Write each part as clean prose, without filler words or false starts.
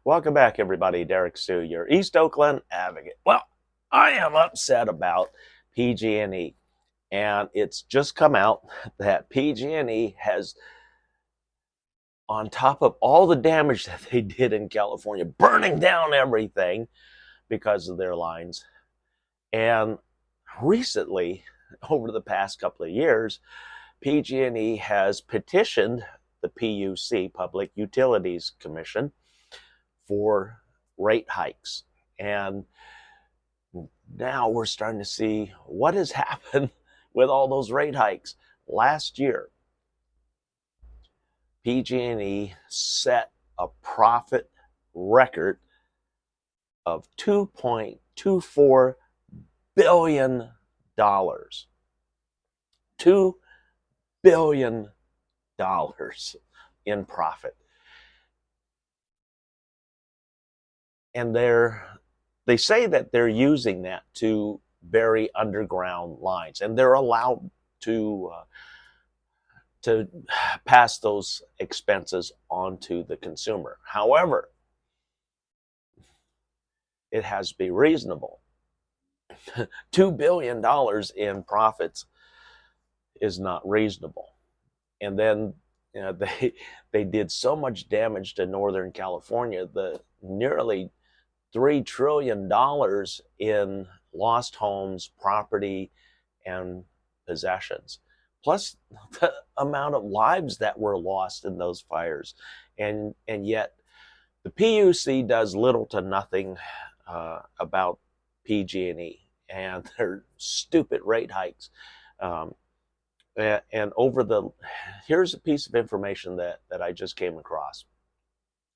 Welcome back, everybody. Derrick Soo, your East Oakland advocate. Well, I am upset about PG&E, and it's just come out that PG&E has, on top of all the damage that they did in California, burning down everything because of their lines. And recently, over the past couple of years, PG&E has petitioned the PUC, Public Utilities Commission, for rate hikes. And now we're starting to see what has happened with all those rate hikes. Last year, PG&E set a profit record of $2.24 billion. $2 billion in profit. And they say that they're using that to bury underground lines, and they're allowed to pass those expenses onto the consumer. However, it has to be reasonable. $2 billion in profits is not reasonable. And then they did so much damage to Northern California, the nearly $3 trillion in lost homes, property, and possessions, plus the amount of lives that were lost in those fires. And yet the PUC does little to nothing about PG&E and their stupid rate hikes. And here's a piece of information that I just came across.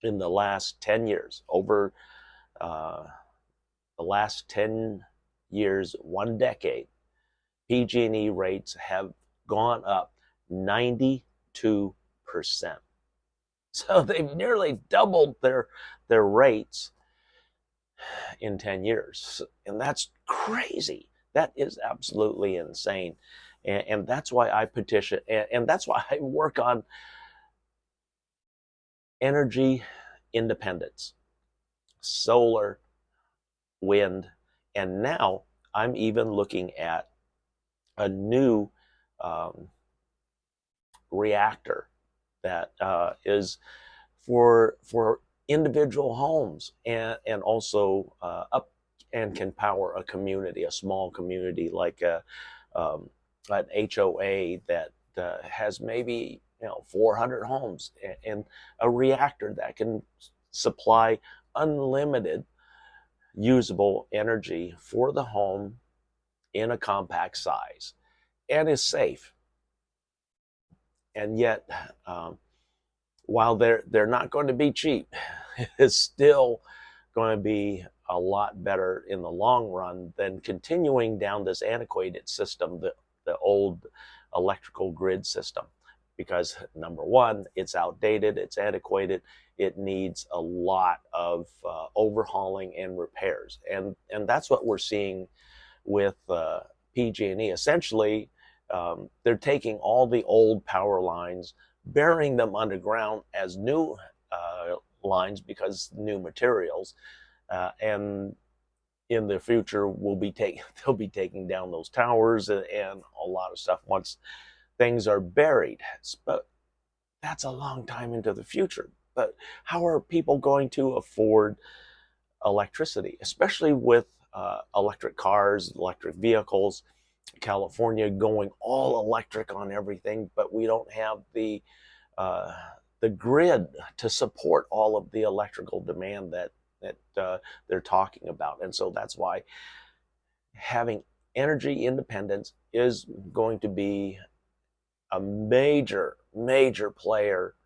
In the last 10 years, over the last 10 years, 1 decade, PG&E rates have gone up 92%. So they've nearly doubled their rates in 10 years. And that's crazy. That is absolutely insane. And that's why I petition, and that's why I work on energy independence, solar, wind, and now I'm even looking at a new reactor that is for individual homes, and also up and can power a community, a small community, like an HOA that has maybe 400 homes, and a reactor that can supply unlimited usable energy for the home in a compact size, and is safe. And yet, while they're not going to be cheap, it's still going to be a lot better in the long run than continuing down this antiquated system, the old electrical grid system. Because number one, it's outdated, it's antiquated, it needs a lot of overhauling and repairs. And that's what we're seeing with PG&E. Essentially, they're taking all the old power lines, burying them underground as new lines because new materials, and in the future they'll be taking down those towers and a lot of stuff once things are buried. But that's a long time into the future. But how are people going to afford electricity, especially with electric cars, electric vehicles? California going all electric on everything, but we don't have the grid to support all of the electrical demand that they're talking about. And so that's why having energy independence is going to be a major player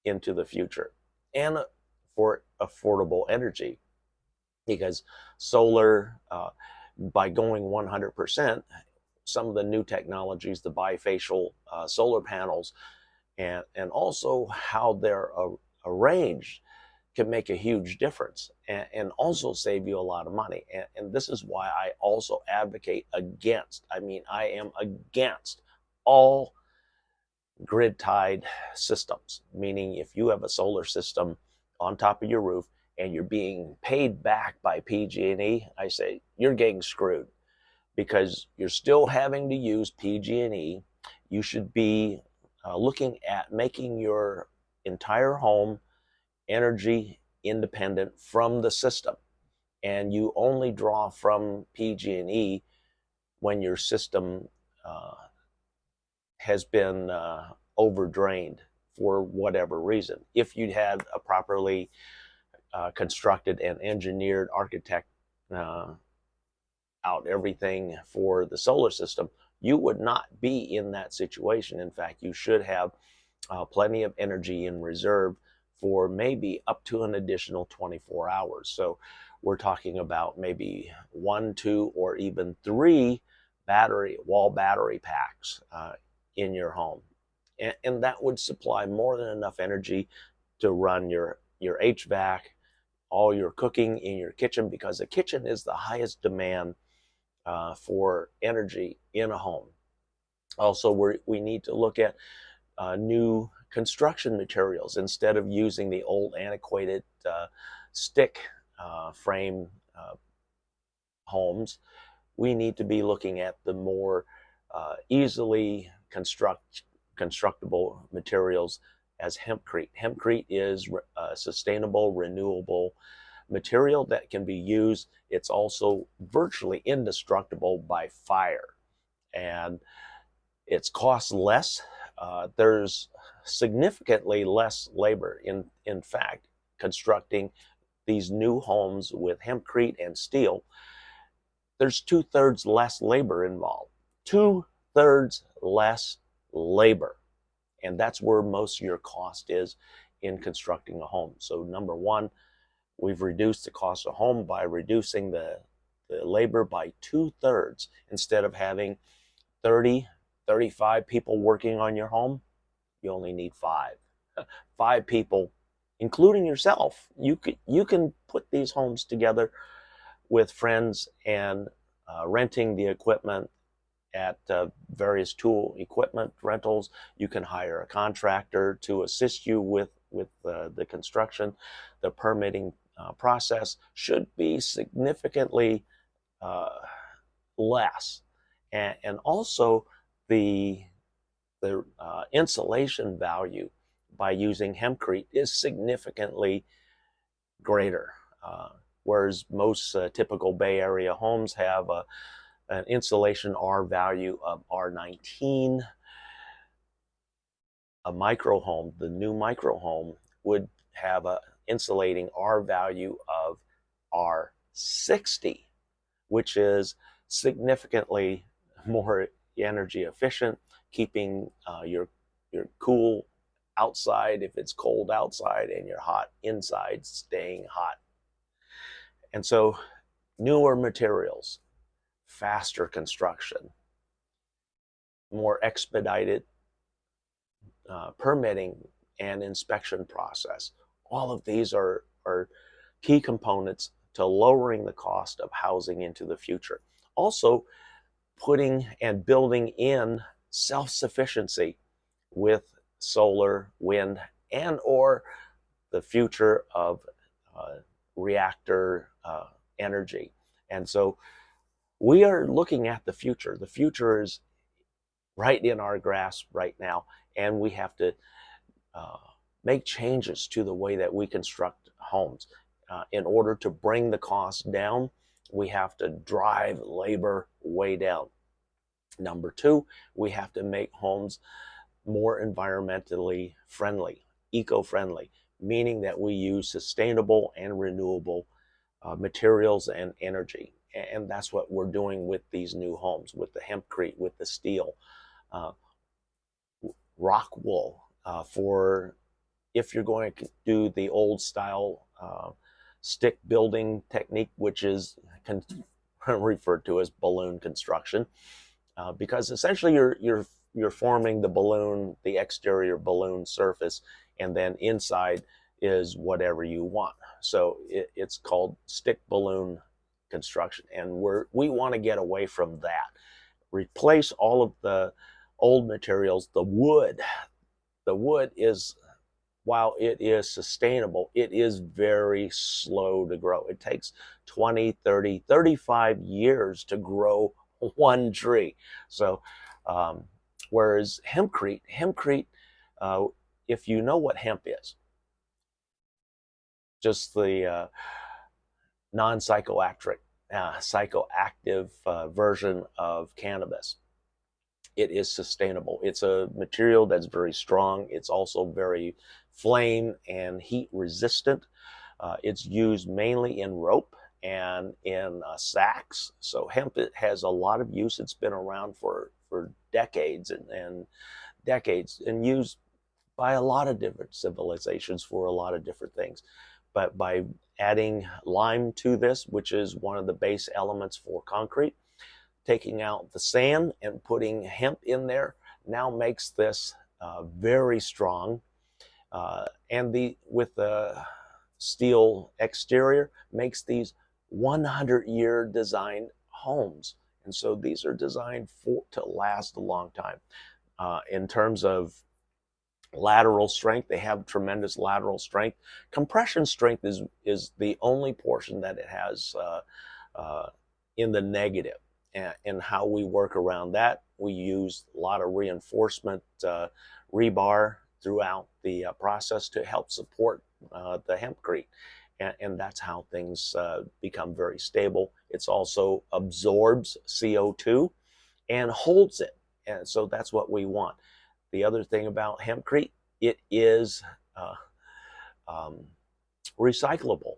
into the future, and for affordable energy, because solar, by going 100%, some of the new technologies, the bifacial solar panels, and also how they're arranged, can make a huge difference, and also save you a lot of money. And this is why I also advocate against, I am against all grid tied systems, meaning if you have a solar system on top of your roof and you're being paid back by PG&E, I say you're getting screwed because you're still having to use PG&E. You should be looking at making your entire home energy independent from the system, and you only draw from PG&E when your system has been overdrained for whatever reason. If you had a properly constructed and engineered architect out everything for the solar system, you would not be in that situation. In fact, you should have plenty of energy in reserve for maybe up to an additional 24 hours. So we're talking about maybe 1, 2, or even 3 wall battery packs in your home. And that would supply more than enough energy to run your HVAC, all your cooking in your kitchen, because the kitchen is the highest demand for energy in a home. Also, we need to look at new construction materials instead of using the old antiquated stick frame homes. We need to be looking at the more easily constructible materials as hempcrete. Hempcrete is a sustainable, renewable material that can be used. It's also virtually indestructible by fire, and it's cost less. There's significantly less labor in fact constructing these new homes with hempcrete and steel. There's 2/3 less labor involved. 2/3 less labor. And that's where most of your cost is in constructing a home. So number one, we've reduced the cost of a home by reducing the labor by 2/3. Instead of having 30, 35 people working on your home, you only need 5. 5 people, including yourself. You can put these homes together with friends and renting the equipment at various tool equipment rentals. You can hire a contractor to assist you with the construction. The permitting process should be significantly less, and also the insulation value by using hempcrete is significantly greater. Whereas most typical Bay Area homes have an insulation R value of R19, a micro home, the new micro home, would have an insulating R value of R60, which is significantly more energy efficient, keeping your cool outside if it's cold outside and your hot inside staying hot. And so newer materials, faster construction, more expedited permitting and inspection process. All of these are key components to lowering the cost of housing into the future. Also, putting and building in self-sufficiency with solar, wind, and or the future of reactor energy. And so we are looking at the future. The future is right in our grasp right now, and we have to make changes to the way that we construct homes. In order to bring the cost down, we have to drive labor way down. Number two, we have to make homes more environmentally friendly, eco-friendly, meaning that we use sustainable and renewable materials and energy. And that's what we're doing with these new homes, with the hempcrete, with the steel, rock wool, for if you're going to do the old style stick building technique, which is referred to as balloon construction, because essentially you're forming the balloon, the exterior balloon surface, and then inside is whatever you want. So it's called stick balloon construction, and we want to get away from that. Replace all of the old materials. The wood is while it is sustainable, it is very slow to grow. It takes 20, 30, 35 years to grow one tree. So, um, whereas hempcrete, uh, if you know what hemp is, just the non-psychoactive psychoactive version of cannabis. It is sustainable. It's a material that's very strong. It's also very flame and heat resistant. It's used mainly in rope and in sacks. So hemp, it has a lot of use. It's been around for decades and decades, and used by a lot of different civilizations for a lot of different things. But by adding lime to this, which is one of the base elements for concrete, taking out the sand and putting hemp in there now makes this very strong. And the with the steel exterior makes these 100-year designed homes. And so these are designed to last a long time. In terms of lateral strength, they have tremendous lateral strength. Compression strength is the only portion that it has uh, in the negative. And how we work around that, we use a lot of reinforcement rebar throughout the process to help support the hempcrete. And that's how things become very stable. It's also absorbs CO2 and holds it. And so that's what we want. The other thing about hempcrete, it is uh, um, recyclable,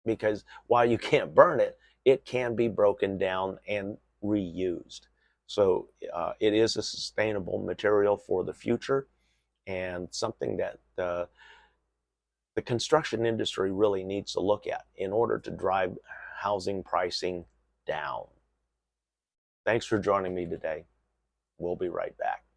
because while you can't burn it, it can be broken down and reused. So it is a sustainable material for the future, and something that the construction industry really needs to look at in order to drive housing pricing down. Thanks for joining me today. We'll be right back.